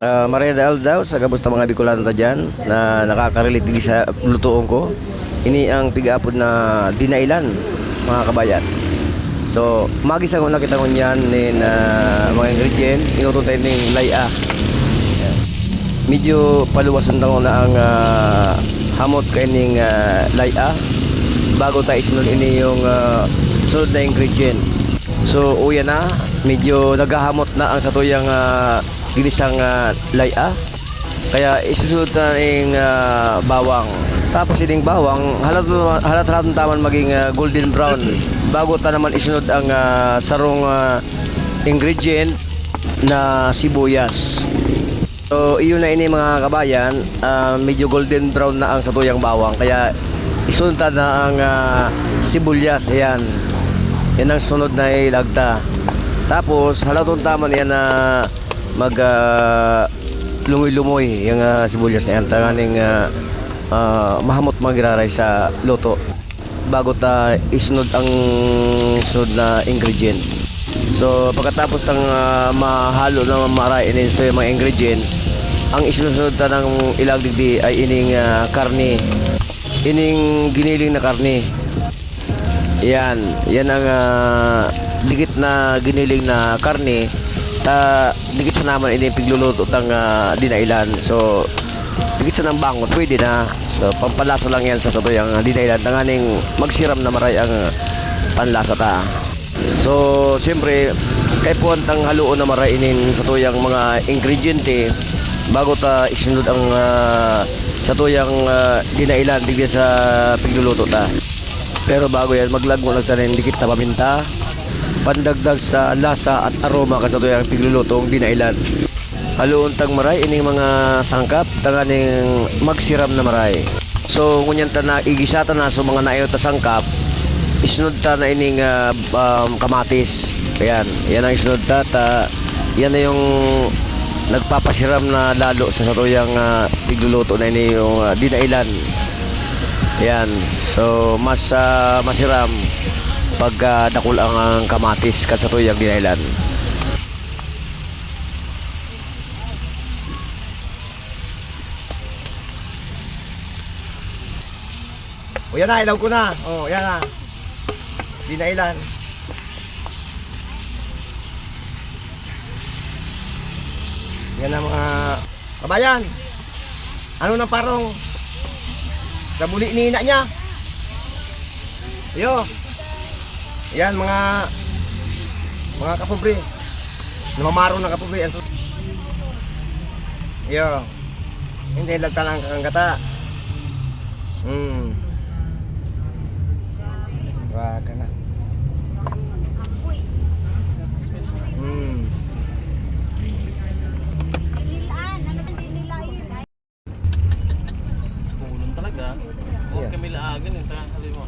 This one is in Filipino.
Maridal daw sa gabos ta mga Bicolano ta dyan na nakaka-relate din sa lutoon ko. Ini ang pig-apod na dinailan mga kabayan. So, magisa ko nakita ko niyan nin mga ingredient, inutuntay ning laya. Medyo paluwasan ko na ang hamot kay ning laya bago tayo isunod ini yung sunod na ingredient. So, uya na, medyo naghahamot na ang satuyang ginisang laya. Kaya isusunod na yung bawang. Tapos ining bawang halat taman maging golden brown bago ta naman isunod ang sarong ingredient na sibuyas. So iyon na ini mga kabayan, medyo golden brown na ang satuyang bawang, kaya isunod na ang sibuyas. Ayan, yan ang sunod na ilagta. Tapos halatong taman yan na mag lumoy-lumoy yung sibuyas na yan, tanganing mahamot magiraray sa luto bago ta isunod ang sunod na ingredient. So pagkatapos ng mahalo na maray inin ito yung mga ingredients, ang isunod ta ng ilagdigdi ay ining karne, ining giniling na karne. Yan ang dikit na giniling na karne ta dikit sa naman ini pigluluto tang dinailan. So dikit sa ng bangot pwede na. So pampalasa lang yan sa satuyang dinailan, tanganing magsiram na maray ang panlasa ta. So siyempre kay puwan tang haluon na maray inin satuyang mga ingrediente bago ta isunod ang satuyang dinailan digdi sa pigluluto ta. Pero bago yan, maglagmo lang tanin dikit na paminta, pandagdag sa lasa at aroma kasi ito yung piglulutong dinailan. Haluon tang maray ining mga sangkap tanganing magsiram na maray. So ngunyan ta na igisata na so mga naayot ta sangkap, isunod ta na ining kamatis. Ayan, yan ang isunod ta, yan na yung nagpapasiram na lalo sa satuyang pigluluto na ini yung dinailan. Ayan, so mas masiram pag dakul ang kamatis kat sa tuyang dinailan. O yan na, ilaw ko na. O yan na, dinailan. Yan na mga kabayan. Ano na parong sa buli ni ina niya. Yo. Yan mga kapobre. Namamaro na kapobre. Yo. Hindi lagtalang kakangkata. Wag ka na. Talaga. Huwag kami laagan yung tanghali mo.